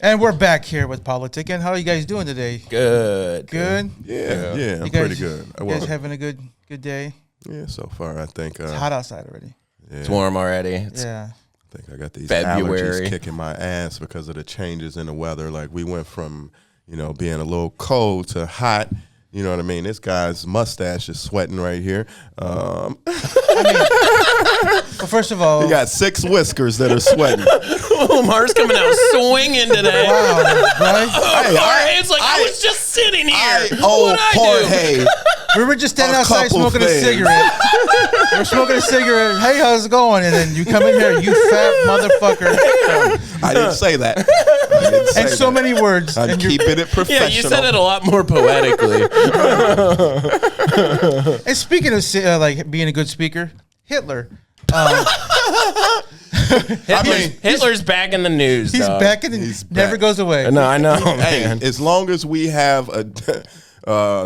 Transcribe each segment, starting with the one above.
And we're back here with Politicking. How are you guys doing today? Good. Good? Yeah, I'm pretty good. You guys having a good day? Yeah, so far I think. It's hot outside already. Yeah, It's warm already. I think I got these February. allergies kicking my ass because of the changes in the weather. Like we went from, being a little cold to hot. You know what I mean? This guy's mustache is sweating right here. Well, first of all, he got 6 whiskers that are sweating. Lamar's coming out swinging today. wow, right? Jorge's like, I was just sitting here. Jorge. We were just standing A outside couple smoking things. a cigarette. We're smoking a cigarette. Hey, how's it going? And then you come in here, you fat motherfucker. I didn't say that. And so many words. I'm And you're- keeping it professional. Yeah, you said it a lot more poetically. And speaking of like being a good speaker, Hitler. Hitler's back in the news. He's dog. back and He's never back. goes away. No, I know, Hey, man. as long as we have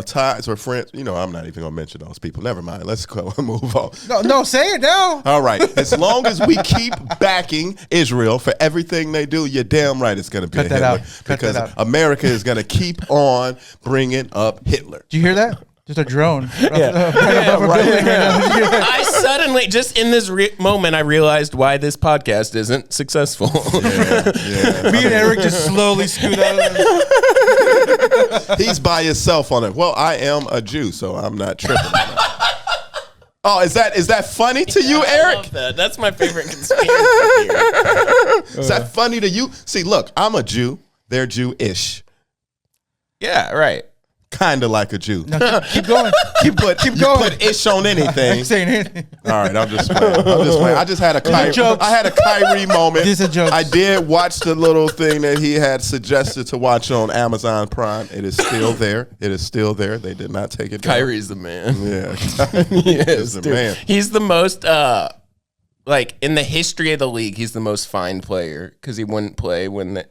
ties or friends, I'm not even gonna mention those people. Never mind. Let's go move on. No, say it now. All right. As long as we keep backing Israel for everything they do, you're damn right it's gonna be Cut a that Hitler out. Cut because that out. America is gonna keep on bringing up Hitler. Do you hear that? There's a drone. I suddenly, just in this moment, I realized why this podcast isn't successful. Yeah. Me and Eric just slowly scoot out of it. He's by himself on it. Well, I am a Jew, so I'm not tripping. Oh, is that funny to you, I Eric? love that. That's my favorite conspiracy theory. Is that funny to you? See, look, I'm a Jew. They're Jewish. Yeah, right. Kind of like a Jew. No, keep going. You put ish on I anything. ain't saying anything. All right, I'm just playing. I just had a Kyrie. jokes. I had a Kyrie moment. These are jokes. I did watch the little thing that he had suggested to watch on Amazon Prime. It is still there. It is still there. They did not take it down. Kyrie's the man. Yeah, He is, the dude. man. He's the most, in the history of the league, he's the most fined player because he wouldn't play when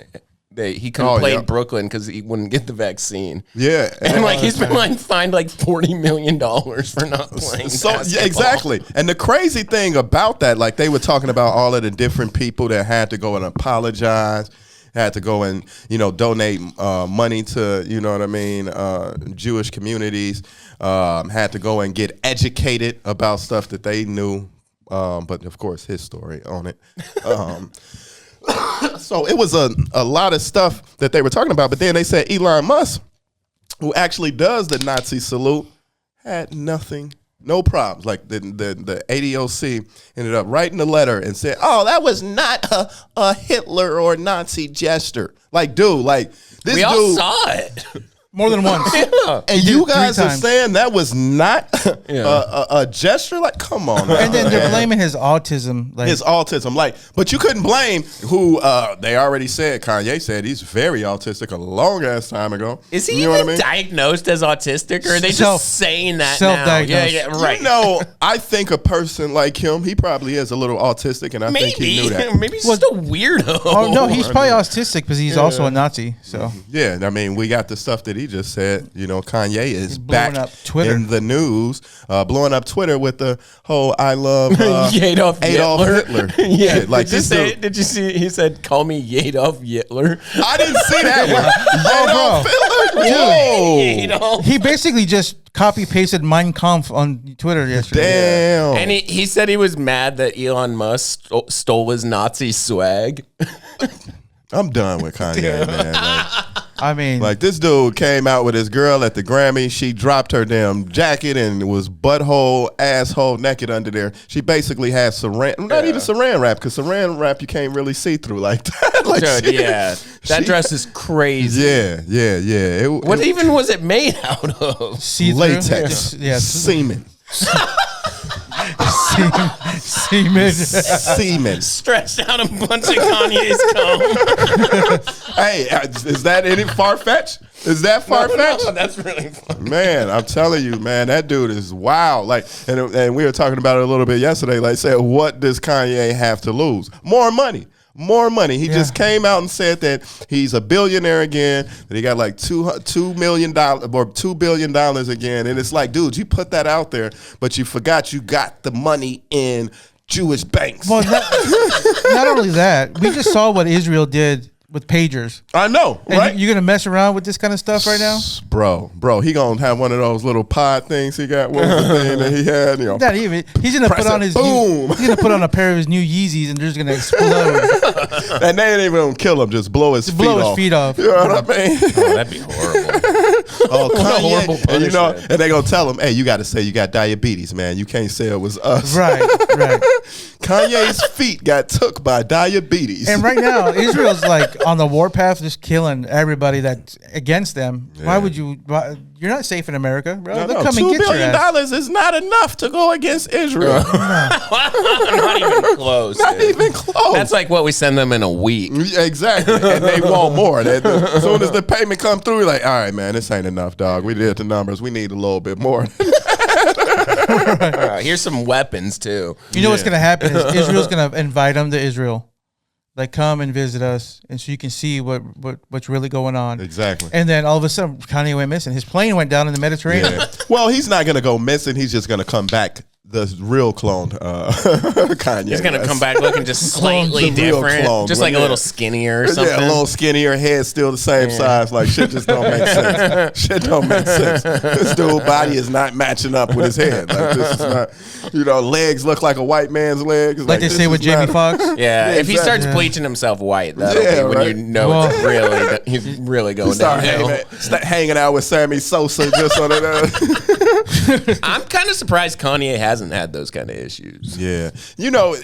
he couldn't play in Brooklyn because he wouldn't get the vaccine. Yeah, And he's been fined $40 million for not playing. So basketball. exactly. And the crazy thing about that, like they were talking about all of the different people that had to go and apologize, had to go and donate money to Jewish communities, had to go and get educated about stuff that they knew, but of course his story on it. So it was a lot of stuff that they were talking about, but then they said Elon Musk, who actually does the Nazi salute, had no problems. Like the ADOC ended up writing a letter and said, "Oh, that was not a Hitler or Nazi gesture." Like, dude, this We all dude. saw it. More than once. And you guys 3 are times. saying that was not a gesture? Like, come on. And then they're man. blaming his autism. Like, His autism, but you couldn't blame who they already said. Kanye said he's very autistic a long ass time ago. Is he You know even what I mean? diagnosed as autistic, or are they Self- just saying that now? self-diagnosed. Yeah, right. I think a person like him, he probably is a little autistic, and I think he knew that. Maybe he's just a weirdo. oh no, he's probably autistic because he's also a Nazi. So Yeah, I mean, we got the stuff that he just said. Kanye is blowing back up Twitter. in the news, blowing up Twitter with the whole "I love Adolf Hitler." Yeah, shit. Like this dude. Did you see? He said, "Call me Adolf Hitler." I didn't see that one. bro. Whoa. Adolf. he basically just copy pasted Mein Kampf on Twitter yesterday. Damn. And he said he was mad that Elon Musk stole his Nazi swag. I'm done with Kanye, man. I mean, Like this dude came out with his girl at the Grammy. She dropped her damn jacket and was butthole, asshole naked under there. She basically had not even saran wrap, because saran wrap you can't really see through like that. Like Dude, that dress is crazy. Yeah. What even was it made out of? see-through. latex, Yeah, semen, semen. Stretched out a bunch of Kanye's cum. Hey, is that any far-fetched? Is that far-fetched? No, that's really fun. Man, I'm telling you, man, that dude is wild. Like, and we were talking about it a little bit yesterday. Like, said, what does Kanye have to lose? More money. He just came out and said that he's a billionaire again, that he got like $2 million or $2 billion again. And it's like, dude, you put that out there, but you forgot you got the money in Jewish banks. Well, not only that, we just saw what Israel did with pagers. I know, And right? you're gonna mess around with this kind of stuff right now? Bro, he gonna have one of those little pod things he got. What was the thing that he had? You know, Not even. He's gonna put on his boom. He's gonna put on a pair of his new Yeezys, and they're just gonna explode. And they ain't even gonna kill him. Just blow his feet off. You know what I mean? Oh, that'd be horrible. Oh, horrible Kanye, and punishment. and they gonna tell him, hey, you got to say you got diabetes, man. You can't say it was us. Right. Kanye's feet got took by diabetes. And right now, Israel's like on the warpath, just killing everybody that's against them. Yeah. Why would you? You're not safe in America, bro. They'll come and get your ass. $2 billion is not enough to go against Israel. Not even close. Not even close. That's like what we send them in a week. Exactly. And they want more. As soon as the payment come through, we're like, all right, man, this ain't enough, dog. We did the numbers. We need a little bit more. Here's some weapons too. You know what's gonna happen is Israel's gonna invite them to Israel. Like, come and visit us, and so you can see what's really going on. Exactly. And then all of a sudden, Kanye went missing. His plane went down in the Mediterranean. Yeah. Well, he's not going to go missing. He's just going to come back the real cloned Kanye. He's going to come back looking just slightly different. Clone, just like a little skinnier or something. Yeah, a little skinnier, head still the same size. Like, shit just don't make sense. Shit don't make sense. This dude's body is not matching up with his head. Like, this is not, legs look like a white man's legs. Like they say with Jamie Foxx. Yeah, if he starts bleaching himself white, that'll be when you know he's really going downhill. Hanging out with Sammy Sosa just on it. I'm kind of surprised Kanye hasn't had those kind of issues. Yeah.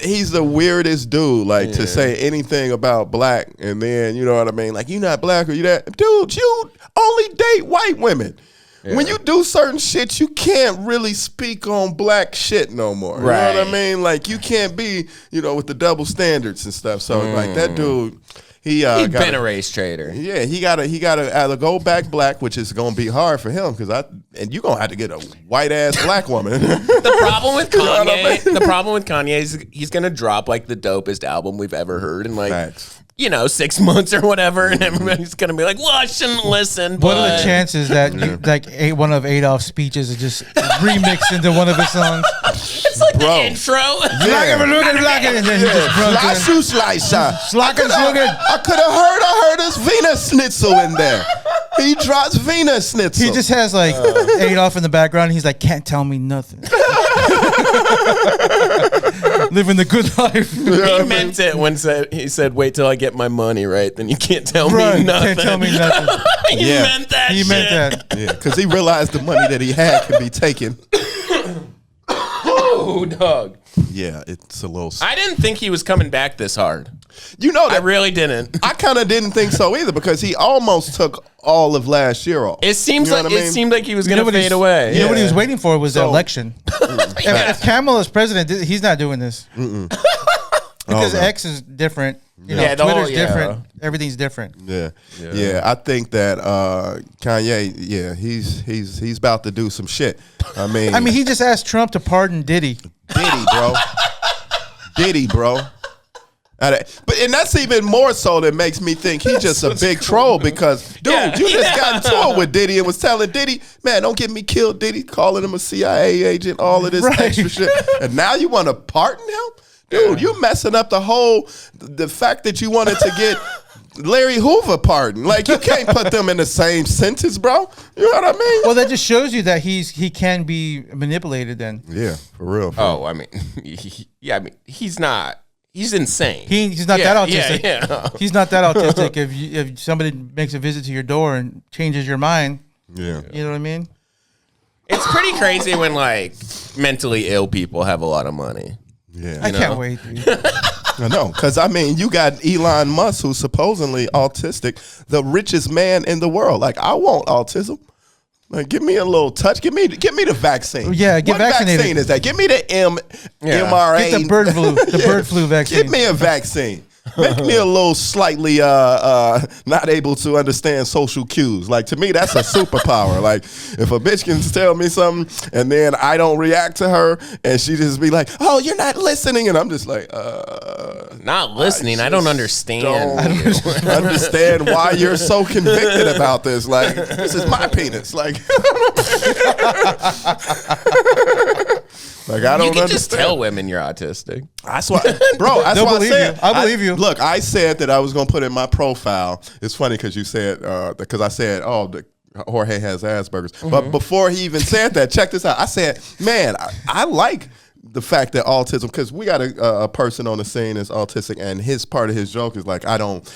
He's the weirdest dude, to say anything about black and then, you know what I mean? Like, you not black or you that. Dude, you only date white women. Yeah. When you do certain shit, you can't really speak on black shit no more. Right. You know what I mean? Like, you can't be, with the double standards and stuff. So, like, that dude... He's been a race trader. Yeah, he gotta either go back black, which is gonna be hard for him and you're gonna have to get a white ass black woman. The problem with Kanye, is he's gonna drop like the dopest album we've ever heard in 6 months or whatever, and everybody's gonna be like, "Well, I shouldn't listen." What are the chances that one of Adolf's speeches is just remixed into one of his songs? It's like the intro. And then he just I could have heard his Wiener Schnitzel in there. He drops Wiener Schnitzel. He just has Adolf in the background. And he's like, can't tell me nothing. Living the good life. He meant it when he said, "Wait till I get my money right, then you can't tell me nothing." Can't tell me nothing. He meant that. He meant that. Yeah, because he realized the money that he had could be taken. Oh, dog. Yeah, it's a little. I didn't think he was coming back this hard. I really didn't. I kind of didn't think so either because he almost took all of last year off. It seemed like he was going to fade away. You know what he was waiting for was the election. If Kamala's president, he's not doing this. Because X is different. Twitter's different. Everything's different. Yeah. I think that Kanye, he's about to do some shit. I mean, he just asked Trump to pardon Diddy. Diddy, bro. And that's even more so that makes me think he's just a big troll because, dude, you just got into it with Diddy and was telling Diddy, man, don't get me killed, Diddy, calling him a CIA agent, all of this extra shit. And now you want to pardon him? Dude, you messing up the fact that you wanted to get Larry Hoover pardoned. Like, you can't put them in the same sentence, bro. You know what I mean? Well, that just shows you that he can be manipulated then. Yeah, for real. He's not. He's insane. He's not that autistic. Yeah. He's not that autistic. If somebody makes a visit to your door and changes your mind, you know what I mean? It's pretty crazy when mentally ill people have a lot of money. Yeah, I can't wait, dude. I know, because you got Elon Musk, who's supposedly autistic, the richest man in the world. I want autism. Give me a little touch. Give me the vaccine. Yeah, get vaccinated. What vaccine is that? Give me the mRNA. Get the bird flu. The bird flu vaccine. Give me a vaccine. Make me a little slightly not able to understand social cues. To me, that's a superpower. If a bitch can tell me something and then I don't react to her and she just be like, "Oh, you're not listening," and I'm just like, not listening. I don't understand. Don't understand why you're so convicted about this. This is my penis. Like I don't understand. Just tell women you're autistic. That's why, bro. That's why I said. I believe you. Look, I said that I was gonna put in my profile. It's funny because you said because I said, Jorge has Asperger's. But before he even said that, check this out. I said, man, I like the fact that autism, because we got a person on the scene that's autistic, and his part of his joke is like, I don't,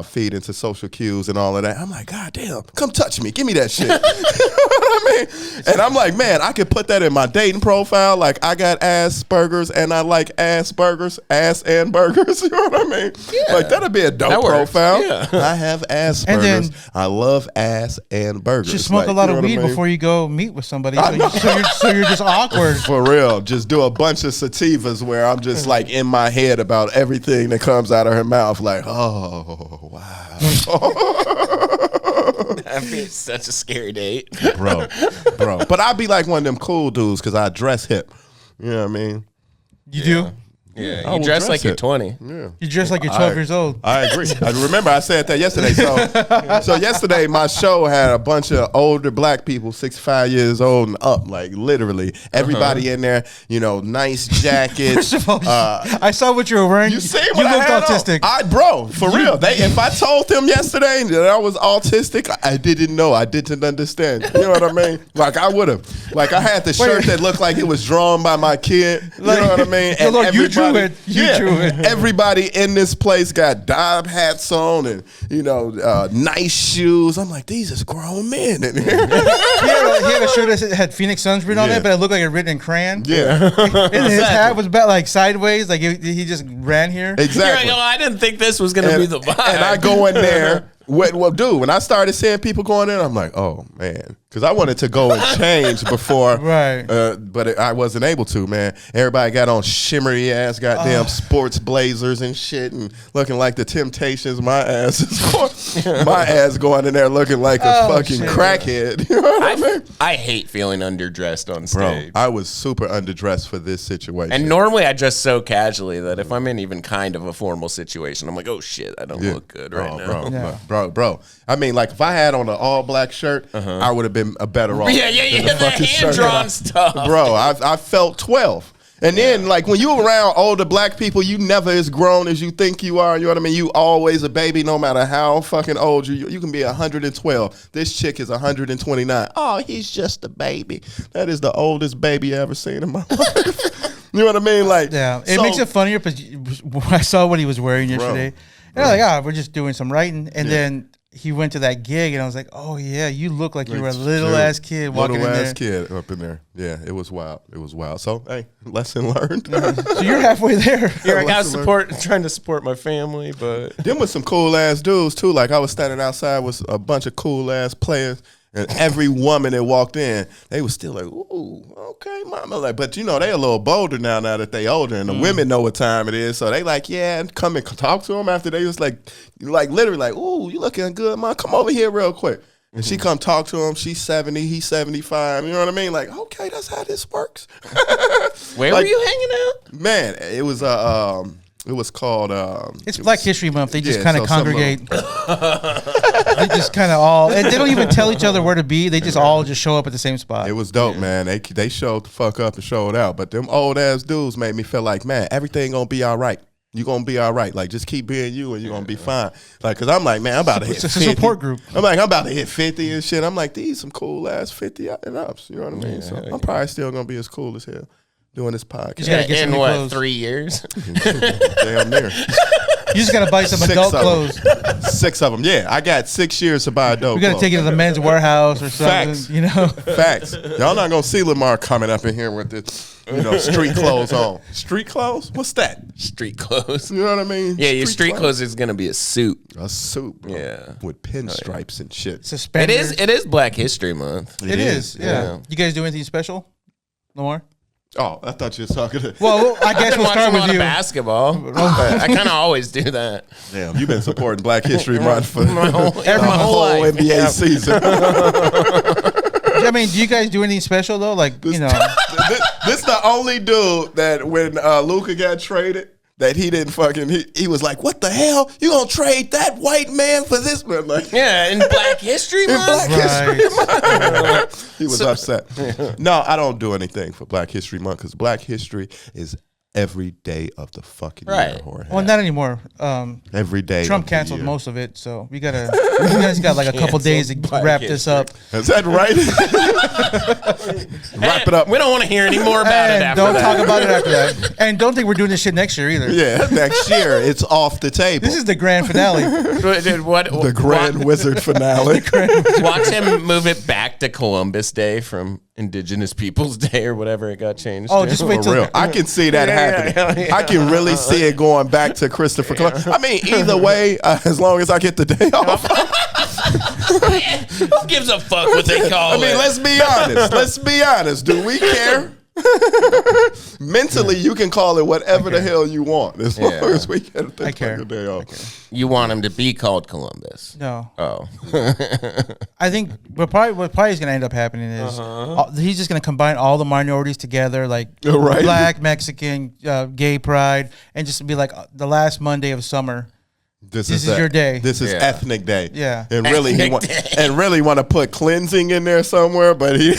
feed into social cues and all of that. I'm like, God damn, come touch me. Give me that shit. You know what I mean? And I'm like, man, I could put that in my dating profile. Like, I got Asperger's and I like Asperger's, ass and burgers. You know what I mean? Yeah. Like, that'd be a dope profile. Yeah. I have Asperger's. I love ass and burgers. Just smoke a lot of weed before you go meet with somebody. So you're just awkward. For real. Just do a bunch of sativas where I'm just like in my head about everything that comes out of her mouth. Like, oh, wow. That'd be such a scary date. Bro. But I'd be like one of them cool dudes because I dress hip. You know what I mean? You do? Yeah, you dress like you're 20. Yeah. You dress like you're 12 years old. I agree. I remember I said that yesterday. So yesterday my show had a bunch of older black people, 65 years old and up, like literally everybody in there. Nice jackets. First of all, I saw what you were wearing. You see what I looked autistic. Bro, for real. If I told them yesterday that I was autistic, I didn't know. I didn't understand. You know what I mean? Like I would have. Like I had the shirt that looked like it was drawn by my kid. You know what I mean? And you drew it. Everybody in this place got dive hats on and nice shoes. I'm like, these is grown men in here. He had a shirt that had Phoenix Suns written on it, but it looked like it written in crayon. Yeah, and his hat was about like sideways, like he just ran here. Exactly. Like, I didn't think this was gonna be the vibe. And I go in there. Dude, when I started seeing people going in, I'm like, oh, man. Because I wanted to go and change before. Right. But I wasn't able to, man. Everybody got on shimmery-ass goddamn sports blazers and shit and looking like the Temptations. My ass going in there looking like a fucking crackhead. You know what I mean? I hate feeling underdressed on stage. Bro, I was super underdressed for this situation. And normally I dress so casually that if I'm in even kind of a formal situation, I'm like, oh, shit, I don't look good right now. Bro. I mean, like if I had on an all-black shirt, I would have been a better off. Yeah. The hand-drawn stuff. Bro, I felt 12. And then, like, when you around older black people, you never as grown as you think you are. You know what I mean? You always a baby no matter how fucking old you can be 112. This chick is 129. Oh, he's just a baby. That is the oldest baby I ever seen in my life. You know what I mean? Like, yeah, it makes it funnier because I saw what he was wearing yesterday. And I was like, we're just doing some writing. And then he went to that gig, and I was like, oh, yeah, you look like you were a little-ass kid walking in there. Little-ass kid up in there. Yeah, it was wild. So, hey, lesson learned. So you're halfway there. Yeah, I got trying to support my family, but... Them was some cool-ass dudes, too. Like, I was standing outside with a bunch of cool-ass players, and every woman that walked in, they was still like, ooh, okay, mama. Like, but, they a little bolder now that they older, and the women know what time it is. So they like, yeah, and come and talk to them after they was like literally like, ooh, you looking good, mom. Come over here real quick. And she come talk to him. She's 70, he's 75. You know what I mean? Like, okay, that's how this works. Where were you hanging out? Man, it was it was called... it's Black History Month. They just kind of congregate. They just kind of all... And they don't even tell each other where to be. They just all just show up at the same spot. It was dope, man. They showed the fuck up and showed out. But them old-ass dudes made me feel like, man, everything gonna be all right. You gonna be all right. Like, just keep being you and you're gonna be fine. Like, because I'm like, man, I'm about to hit 50. It's a support group. I'm about to hit 50 and shit. I'm like, these some cool-ass 50 and ups. You know what I mean? So I'm probably still gonna be as cool as hell doing this podcast. In what, 3 years? Damn near. You just gotta buy some adult clothes. 6 of them. Yeah, I got 6 years to buy adult. We gotta take it to the men's warehouse or something. Facts. Facts. Y'all not gonna see Lamar coming up in here with this, street clothes on. Street clothes? What's that? Street clothes. You know what I mean? Yeah, your street clothes is gonna be a suit. A suit, bro. Yeah, with pinstripes and shit. Suspenders. It is Black History Month. It is. Yeah. You guys do anything special, Lamar? Oh, I thought you were talking to... Well, I guess we'll start with you. Basketball. I kind of always do that. Damn, you've been supporting Black History Month for my whole life. NBA season. I mean, do you guys do anything special, though? Like, this the only dude that when Luka got traded, that he didn't fucking, he was like, what the hell? You gonna trade that white man for this man? Like, yeah, in Black History Month? History Month. He was upset. No, I don't do anything for Black History Month because Black History is every day of the fucking year. Jorge. Well, not anymore. Every day. Trump canceled most of it, so you guys got like a couple days to wrap this up. Is that right? Wrap it up. We don't want to hear any more about it after don't that. talk about it after that. And don't think we're doing this shit next year either. Yeah, next year it's off the table. This is the grand finale. Dude, the Grand Wizard finale. Watch him move it back to Columbus Day from Indigenous Peoples Day or whatever it got changed. Oh, to. just wait For till real. I can see that happening. I can really see it going back to Christopher Columbus. I mean, either way, as long as I get the day off. Who gives a fuck what they call it? I mean, let's be honest. Let's be honest. Do we care? Mentally, you can call it whatever the hell you want as long as we get the fucking day off. You want him to be called Columbus? No. Oh. I think what probably is going to end up happening is he's just going to combine all the minorities together, like Black, Mexican, gay pride, and just be like the last Monday of summer. This is your day. This is ethnic day. Yeah. And really really want to put cleansing in there somewhere, but he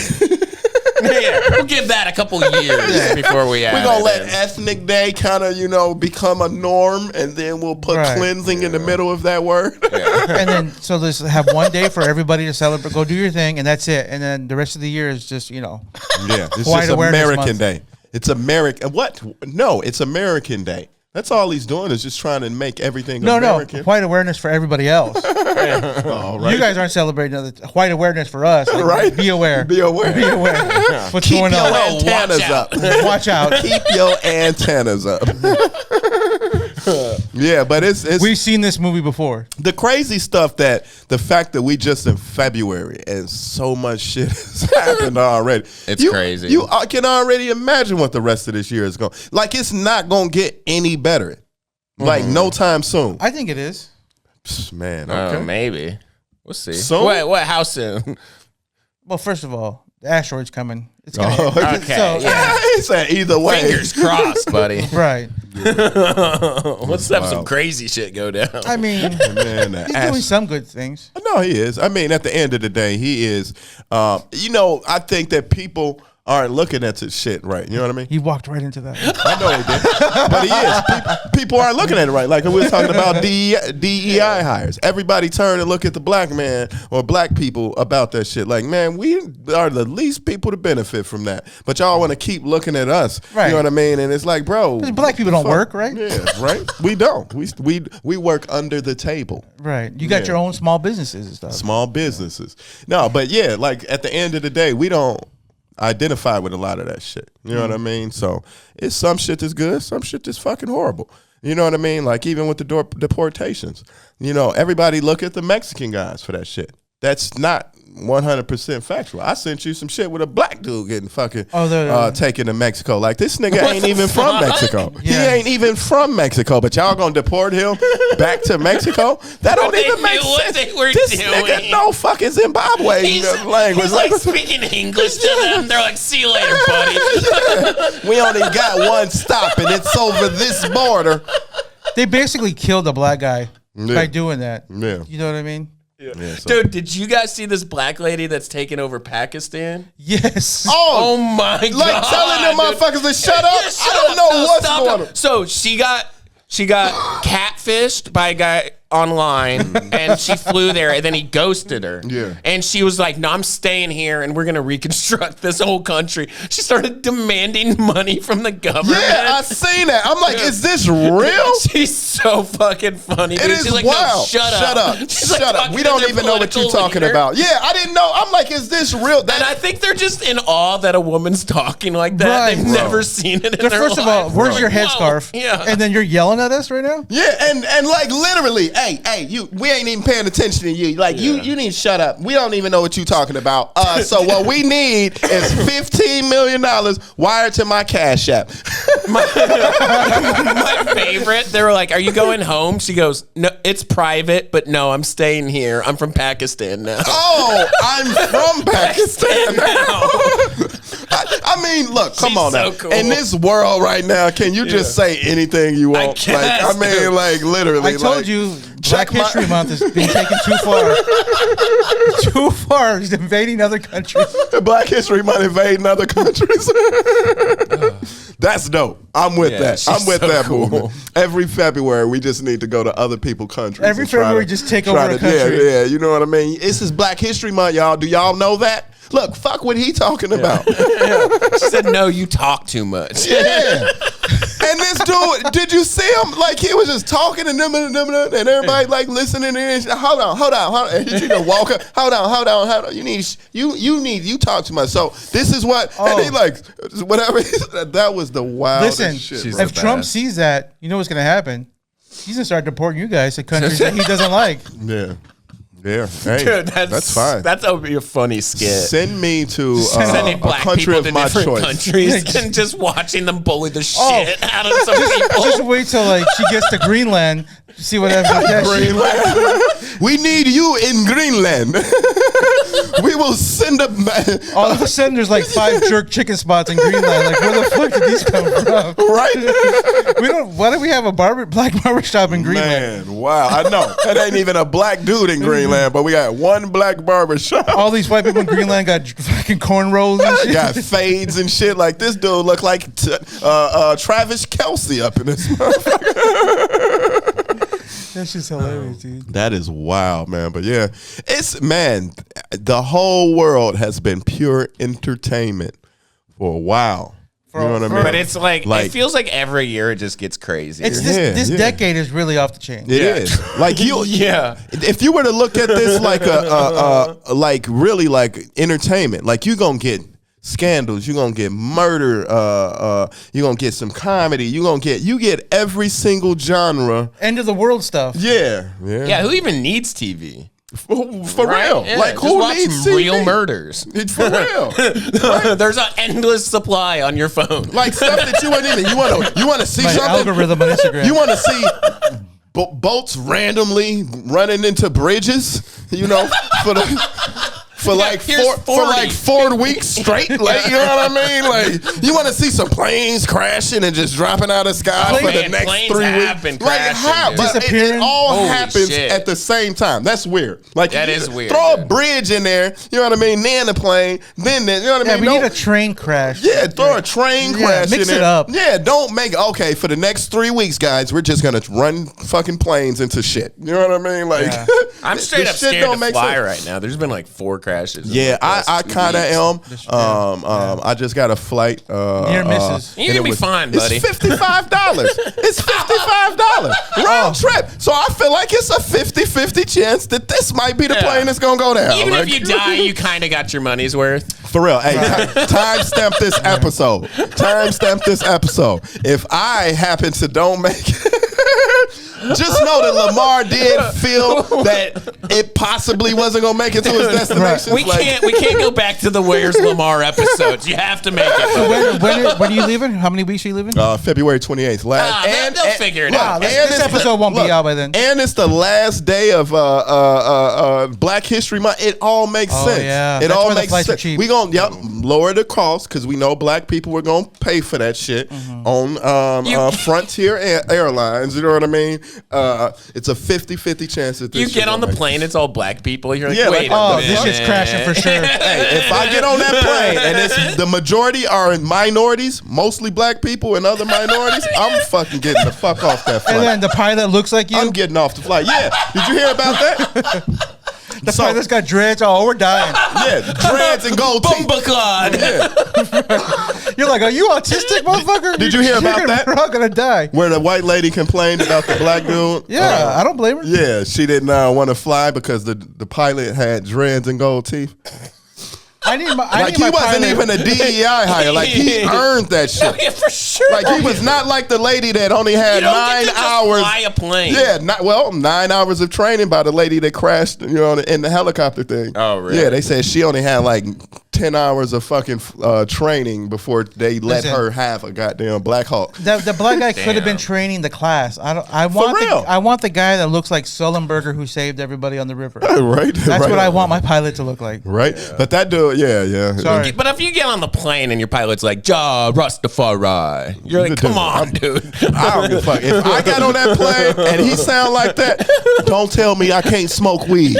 We'll give that a couple years before we add We're going to let in. ethnic day kind of, become a norm, and then we'll put cleansing in the middle of that word. And then, so let's have one day for everybody to celebrate, go do your thing, and that's it. And then the rest of the year is just, it's just American Day. It's American. What? No, it's American Day. That's all he's doing is just trying to make everything American. No, white awareness for everybody else. You guys aren't celebrating white awareness for us. Like, right? Be aware. Be aware. Be aware. What's Keep going your on? antennas up. Watch out. Keep your antennas up. Yeah, but it's we've seen this movie before. The crazy stuff the fact that we just in February and so much shit has happened already. It's crazy. You can already imagine what the rest of this year is going. Like, it's not going to get any better. Like, no time soon. I think it is. Man, okay. Maybe. We'll see. Soon? What? How soon? Well, first of all, the asteroid's coming. It's gonna okay. He said either way. Fingers crossed, buddy. Right. Let's have some crazy shit go down. I mean, he's doing some good things. No, he is. I mean, at the end of the day, he is. I think that people aren't looking at this shit right. You know what I mean? He walked right into that. I know he did. But he is. People aren't looking at it right. Like we were talking about DEI hires. Everybody turn and look at the black man or black people about that shit. Like, man, we are the least people to benefit from that. But y'all want to keep looking at us. Right. You know what I mean? And it's like, bro. Black people don't work, right? Yeah, right? We don't. We work under the table. Right. You got your own small businesses and stuff. Small businesses. No, but yeah, like at the end of the day, we don't identify with a lot of that shit. You know what I mean? So it's some shit that's good, some shit that's fucking horrible. You know what I mean? Like even with the deportations, everybody look at the Mexican guys for that shit. That's not 100% factual. I sent you some shit with a black dude getting fucking taken to Mexico. Like this nigga ain't even from Mexico. Yeah. He ain't even from Mexico, but y'all gonna deport him back to Mexico? That don't even make sense. They were this doing. Nigga no fucking Zimbabwe language. He's like speaking English to them. They're like, see you later, buddy. We only got one stop and it's over this border. They basically killed a black guy by doing that. Yeah. You know what I mean? Yeah, Dude, did you guys see this black lady that's taken over Pakistan? Yes. Oh my God. Like telling them motherfuckers to shut up. Yeah, I don't know what's going on. So she got catfished by a guy online and she flew there and then he ghosted her. Yeah. And she was like, no, I'm staying here and we're going to reconstruct this whole country. She started demanding money from the government. Yeah, I seen that. I'm like, is this real? She's so fucking funny. It dude. is She's like, wild. No, shut up. She's like, shut up. We don't even know what you're talking about. Yeah, I didn't know. I'm like, is this real? And I think they're just in awe that a woman's talking like that. Right. They've never seen it in their First of all, life. where's Like, your whoa. headscarf? Yeah. And then you're yelling at us right now? Yeah, and like literally, hey, we ain't even paying attention to you. Like you need to shut up. We don't even know what you're talking about. So what we need is $15 million wired to my Cash App. My favorite, they were like, are you going home? She goes, no, it's private, but no, I'm staying here. I'm from Pakistan now. Oh, I'm from Pakistan now. I mean, look, come She's on so now. cool. In this world right now, can you just say anything you want? guess, Literally. I told you, Black History Month is being taken too far. Too far. He's invading other countries. Black History Month invading other countries. That's dope. I'm with that. I'm with that movement. Every February, we just need to go to other people's countries. Every February, just take over a country. Yeah, you know what I mean? This is Black History Month, y'all. Do y'all know that? Look, fuck what he talking about. She said, no, you talk too much. Yeah. And this dude, did you see him? Like, he was just talking and everybody like listening and hold on. And he just walk up. Hold on. You talk too much. So this is what, and he like, whatever. That was the wildest shit. Listen, if Trump sees that, you know what's going to happen. He's going to start deporting you guys to countries that he doesn't like. Yeah. Yeah, hey, Dude, that's fine. That would be a funny skit. Send me to Sending black a country people of to my different choice. countries and just watching them bully the shit out of some people. Just wait till like she gets to Greenland. See what happens. Greenland. We need you in Greenland. We will send up. All of a sudden, there's like 5 jerk chicken spots in Greenland. Like, where the fuck did these come from? Right? We don't. Why do we have a black barber shop in Greenland? Man, wow! I know that ain't even a black dude in Greenland, but we got one black barber shop. All these white people in Greenland got fucking cornrows and shit. Got fades and shit. Like this dude look like Travis Kelce up in this motherfucker. That's just hilarious, dude. That is wild, man. But yeah, the whole world has been pure entertainment for a while. You know what I mean? But it's like it feels like every year it just gets crazy. It's this decade is really off the chain. It is. Like you, if you were to look at this like like really like entertainment, like you're gonna get scandals, you're gonna get murder, you're gonna get some comedy, you get every single genre. End of the world stuff. Yeah. Who even needs TV? For right? real. Yeah, like who needs TV? Real murders? It's for real. Right? There's an endless supply on your phone. Like stuff that you wouldn't even you want to see My something algorithm on Instagram. You want to see boats randomly running into bridges, you know, for like 4 weeks straight. Like, you know what I mean? Like, you want to see some planes crashing and just dropping out of the sky for the next 3 weeks. Like, how? But it all happens at the same time. That's weird. Like, that is weird. Throw a bridge in there, you know what I mean? Then a plane, then you know what I mean? We need a train crash. Yeah, throw a train crash mix in there. it up. Yeah, don't make it. Okay, for the next 3 weeks, guys, we're just going to run fucking planes into shit. You know what I mean? Like, I'm straight up scared to fly right now. There's been like 4 crashes. Yeah, I kind of am. I just got a flight. Near misses. You're going to be fine, buddy. It's $55. It's $55 round trip. So I feel like it's a 50-50 chance that this might be the plane that's going to go down. Even if you die, you kind of got your money's worth. For real. Hey, timestamp this episode. Timestamp this episode. If I happen to don't make it, just know that Lamar did feel that it possibly wasn't gonna make it to his destination. We can't go back to the Where's Lamar episodes. You have to make it. When are you leaving? How many weeks are you leaving? February 28th. They'll figure it out. This episode won't be out by then. And it's the last day of Black History Month. It all makes sense. Yeah. It That's all why the makes flights sense. are cheap. We gonna lower the cost because we know black people are gonna pay for that shit on Frontier Airlines. You know what I mean? It's a 50-50 chance that this you get on the plane, it's all black people. You're like, wait like, a minute. This shit's crashing for sure. Hey, if I get on that plane and the majority are in minorities, mostly black people and other minorities, I'm fucking getting the fuck off that flight. And then the pilot looks like you. I'm getting off the flight. Yeah. Did you hear about that? The pilot's got dreads. Oh, we're dying. Yeah, dreads and gold teeth. Bumbaclad. Yeah. You're like, are you autistic, motherfucker? Did you hear about that? We're all gonna die. Where the white lady complained about the black dude. Yeah, I don't blame her. Yeah, she didn't want to fly because the pilot had dreads and gold teeth. He wasn't even a DEI hire. Like he earned that shit. Yeah, for sure. Like he was not like the lady that only had 9 hours. Fly a plane. Yeah, 9 hours of training by the lady that crashed, in the helicopter thing. Oh, really? Yeah, they said she only had like 10 hours of fucking training before they let her have a goddamn Black Hawk. The black guy could have been training the class. I want the guy that looks like Sullenberger who saved everybody on the river. Right. That's what I want my pilot to look like. Right. Yeah. But that dude, yeah. Sorry. But if you get on the plane and your pilot's like, "Ja Rastafari," you're like, "Come on, dude." I don't give a fuck. If I got on that plane and he sound like that, don't tell me I can't smoke weed.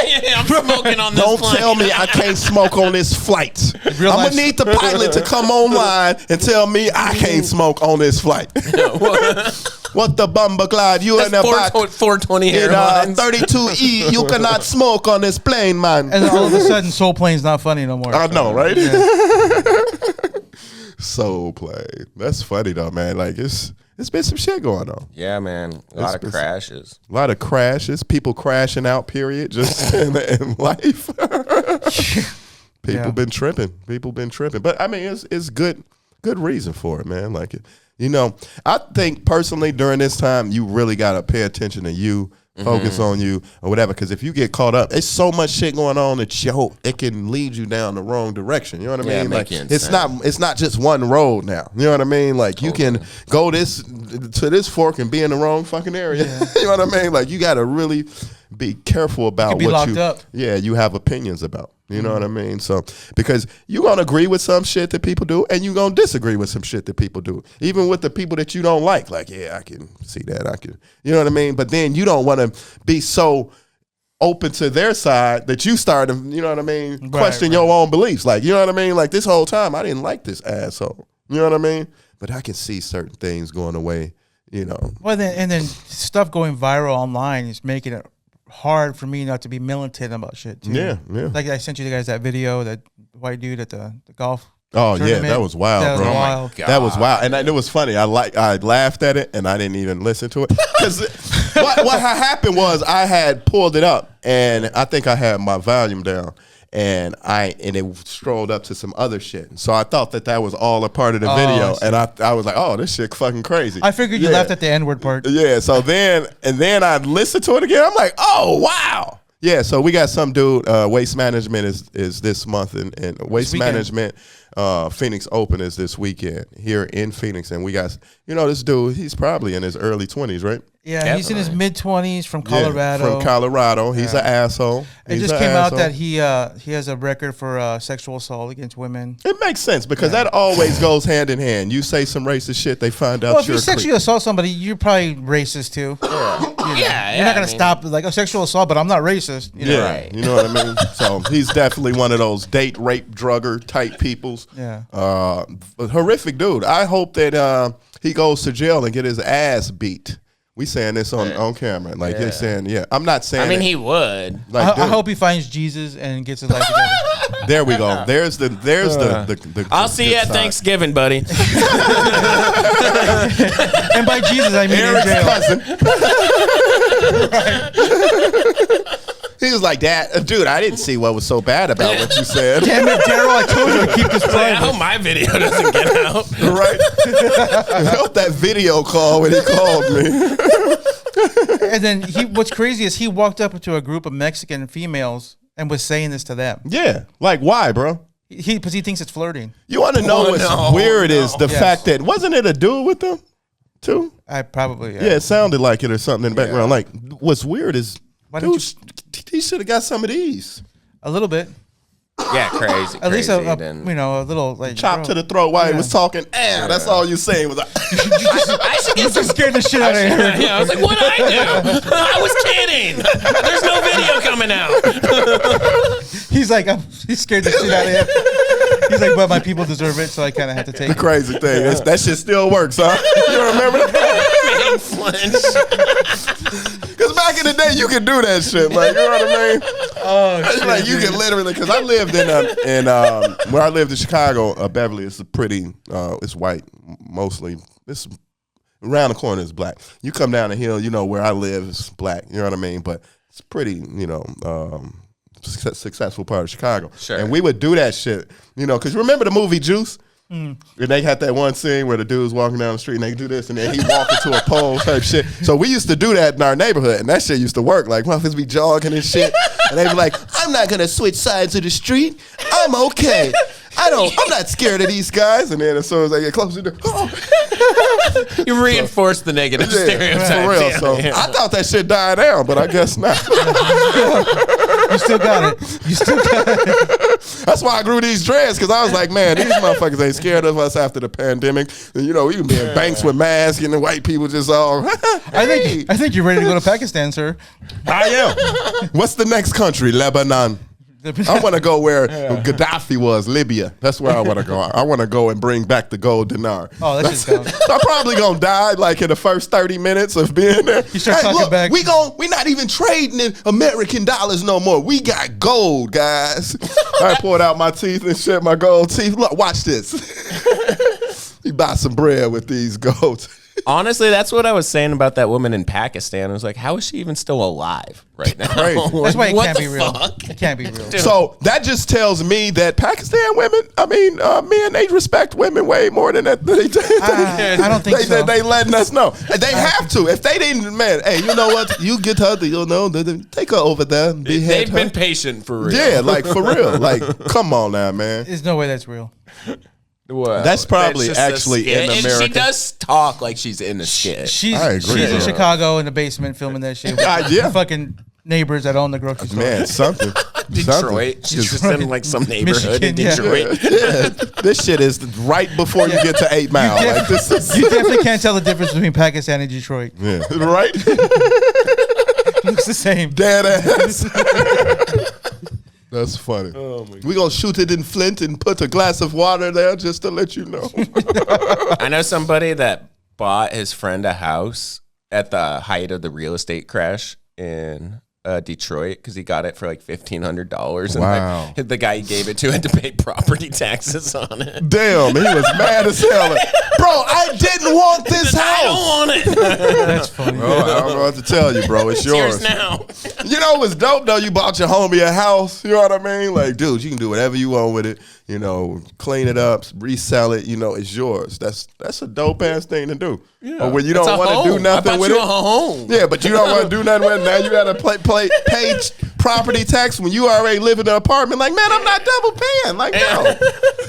Yeah, I'm smoking on this Don't plane. tell me I can't smoke on this flight. I'm going to need the pilot to come online and tell me I can't smoke on this flight. What the bumper glide? You in the back. 420 in 32E, you cannot smoke on this plane, man. And all of a sudden, Soul Plane's not funny no more. I know, right? Yeah. Soul Plane. That's funny, though, man. Like, it's been some shit going on. Yeah, man. A lot of crashes. A lot of crashes. People crashing out, period, just in life. People been tripping. But, I mean, it's good reason for it, man. Like, you know, I think personally during this time, you really got to pay attention to you, focus on you or whatever. Because if you get caught up, there's so much shit going on that it can lead you down the wrong direction. You know what I mean? Like, it's not just one road now. You know what I mean? Like, you can go to this fork and be in the wrong fucking area. Yeah. You know what I mean? Like, you got to really be careful about you have opinions about. You know what I mean? So, because you're going to agree with some shit that people do, and you're going to disagree with some shit that people do. Even with the people that you don't like. Like, yeah, I can see that. You know what I mean? But then you don't want to be so open to their side that you start to, you know what I mean, question your own beliefs. Like, you know what I mean? Like, this whole time, I didn't like this asshole. You know what I mean? But I can see certain things going away, you know. Well, then stuff going viral online is making it hard for me not to be militant about shit too. Yeah. Like I sent you guys that video, that white dude at the golf. Oh tournament. Yeah, that was wild, bro. That was wild, and it was funny. I laughed at it, and I didn't even listen to it because what happened was I had pulled it up, and I think I had my volume down. And it strolled up to some other shit. So I thought that was all a part of the video. And I was like, oh, this shit fucking crazy. I figured you laughed at the N-word part. Yeah, so then I listened to it again. I'm like, oh, wow. Yeah, so we got some dude, Waste Management is this month. And Waste Management Phoenix Open is this weekend here in Phoenix. And we got, this dude, he's probably in his early 20s, right? Yeah, he's in his mid-20s from Colorado. From Colorado. He's an asshole. It just came out that he has a record for sexual assault against women. It makes sense because that always goes hand in hand. You say some racist shit, they find out if you sexually assault somebody, you're probably racist too. You're not going to stop like a sexual assault, but I'm not racist. You know? Right. You know what I mean? So he's definitely one of those date, rape, drugger type peoples. Yeah. Horrific dude. I hope that he goes to jail and get his ass beat. We saying this on camera. Like, they're saying, I'm not saying he would. Like, I hope he finds Jesus and gets his life together. There we go. There's the I'll see you at Thanksgiving, buddy. And by Jesus, I mean Eric's in jail. cousin. He was like, "Dad, dude, I didn't see what was so bad about what you said." Damn it, Daryl! I told you to keep this private. I hope my video doesn't get out. Right? I hope that video call when he called me. And then what's crazy is he walked up to a group of Mexican females and was saying this to them. Yeah, like why, bro? Because he thinks it's flirting. You want to know what's weird is the fact that wasn't it a dude with them too? I probably yeah. It sounded like it or something in the background. Like what's weird is. Dude, he should have got some of these. A little bit. Yeah, crazy. At least a little like chop to the throat while he was talking. That's all you saying was like, I should get some scared the shit out of him. Yeah, I was like, what did I do? I was kidding. There's no video coming out. He's like, he's scared the shit out of him. He's like, but my people deserve it, so I kind of had to take the crazy thing. That shit still works, huh? You remember that? Because back in the day, you could do that shit. Like, you know what I mean? Oh, shit. Like, you can literally, because I lived in where I lived in Chicago, Beverly, it's pretty, it's white, mostly. It's around the corner is black. You come down the hill, where I live is black. You know what I mean? But it's pretty, successful part of Chicago. Sure. And we would do that shit, because remember the movie Juice? And they had that one scene where the dude's walking down the street and they do this and then he walk into a pole type shit. So we used to do that in our neighborhood and that shit used to work. Like motherfuckers be jogging and shit And they be like, I'm not going to switch sides of the street. I'm okay. I'm not scared of these guys. And then as soon as I get closer, you reinforce the negative stereotypes. For real. So I thought that shit died down, but I guess not. You still got it. That's why I grew these dreads, because I was like, man, these motherfuckers ain't scared of us after the pandemic. And, you know, we can be in banks with masks and the white people just all. I think you're ready to go to Pakistan, sir. I am. What's the next country? Lebanon. I want to go where Gaddafi was, Libya. That's where I want to go. I want to go and bring back the gold dinar. Oh, that's just I'm probably gonna die like in the first 30 minutes of being there. You start talking back. We not even trading in American dollars no more. We got gold, guys. I pulled out my teeth and shit, my gold teeth. Look, watch this. You buy some bread with these golds. Honestly, that's what I was saying about that woman in Pakistan. I was like, how is she even still alive right now? Crazy. That's why it What can't the be real. fuck? It can't be real. Dude. So that just tells me that Pakistan women, men, they respect women way more than that. I don't think so. They letting us know. They have to. If they didn't, man, hey, you know what? You get her, take her over there and behead They've her. been patient for real. Yeah, like for real. Like, come on now, man. There's no way that's real. Well, That's probably just a actually skit. in And America. she does talk like she's in a skit. I agree. She's in Yeah. Chicago in the basement filming that shit. With Yeah. the fucking neighbors that own the grocery store. Man, something. Detroit. She's just in like some neighborhood in Michigan, yeah. Detroit. Yeah. This shit is right before you get to 8 Mile. Like, this is, You definitely can't tell the difference between Pakistan and Detroit. yeah. Right? Looks the same. Dead ass. That's funny. Oh my God. We gonna shoot it in Flint and put a glass of water there just to let you know. I know somebody that bought his friend a house at the height of the real estate crash in Detroit because he got it for like $1,500. Wow. And the guy he gave it to had to pay property taxes on it. Damn, he was mad as hell. Like, bro, I didn't want this house. I don't want it. That's funny. Bro, I don't know what to tell you, bro. It's yours. Yours now. You know what's dope though? You bought your homie a house. You know what I mean? Like, dude, you can do whatever you want with it. You know, clean it up, resell it. You know, it's yours. That's a dope ass thing to do. Yeah. Or when you It's don't a want to do home. nothing I bought with you it. a home. Yeah, but you don't want to do nothing with it. Now you got to pay property tax when you already live in an apartment. Like, man, I'm not double paying. Like, no.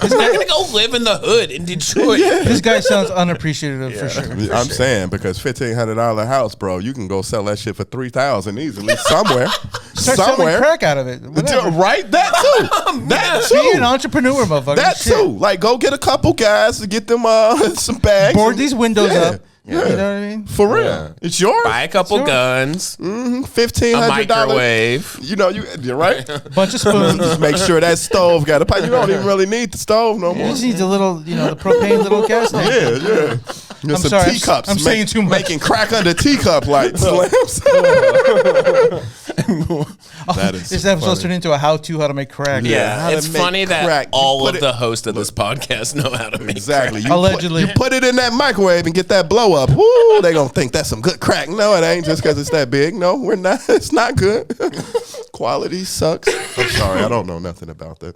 I'm not gonna go live in the hood in Detroit. This guy sounds unappreciative for sure. I'm saying because $1,500 house, bro, you can go sell that shit for $3,000 easily somewhere. Start selling crack out of it. Whatever. Right? That too. That Be an too. entrepreneur, motherfucker. That Shit. too. Like, go get a couple guys to get them some bags. Board these windows Yeah. up. Yeah. You know what I mean? For real. Yeah. It's yours. Buy a couple Sure. guns, $1,500. a microwave. You know, you're right. Bunch of spoons. Just make sure that stove got a pipe. You don't even really need the stove no You more. just need the little, the propane little gas tank. Yeah. There's some sorry, teacups. I'm saying too much. Making crack under teacup lights. That is This episode's funny. turned into a how to make crack. Yeah, how to it's make funny that crack. You all put of it- the hosts of this podcast know how to make Exactly. crack. Allegedly. You put it in that microwave and get that blow up. Woo, they gonna think that's some good crack. No, it ain't just because it's that big. No, we're not. It's not good. Quality sucks. I'm sorry. I don't know nothing about that.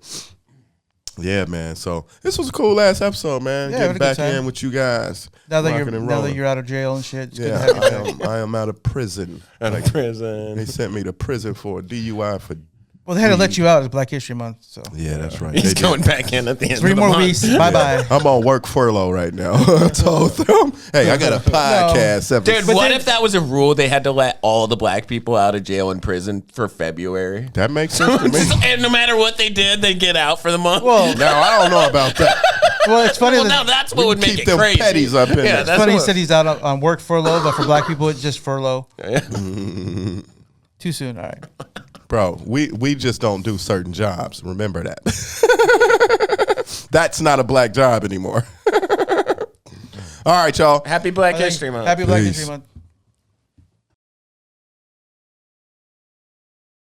Yeah, man. So this was a cool ass episode, man. Yeah, Getting what a good back time. in with you guys. Now that Rocking and you're rolling. out of jail and shit. It's good Yeah, to have you back. I am out of prison. Out of prison. They sent me to prison for a DUI for. Well, they had to let you out. It's Black History Month, so Yeah, that's right. He's They did. going back in at the end 3 of the more month. weeks. Bye bye. I'm on work furlough right now. I told them, hey, I got a podcast. every Dude, But what then- if that was a rule? They had to let all the black people out of jail and prison for February. That makes sense to me. And no matter what they did, they'd get out for the month. Well, Now I don't know about that. it's funny. Well, that, now that's what would make Keep it them crazy. petties up in there. Yeah, it's that's funny he what, said he's out on work furlough, but for black people, it's just furlough. Too soon. All right. Bro, we just don't do certain jobs. Remember that. That's not a black job anymore. All right, y'all. Happy Black History Month. Happy Black Peace. History Month.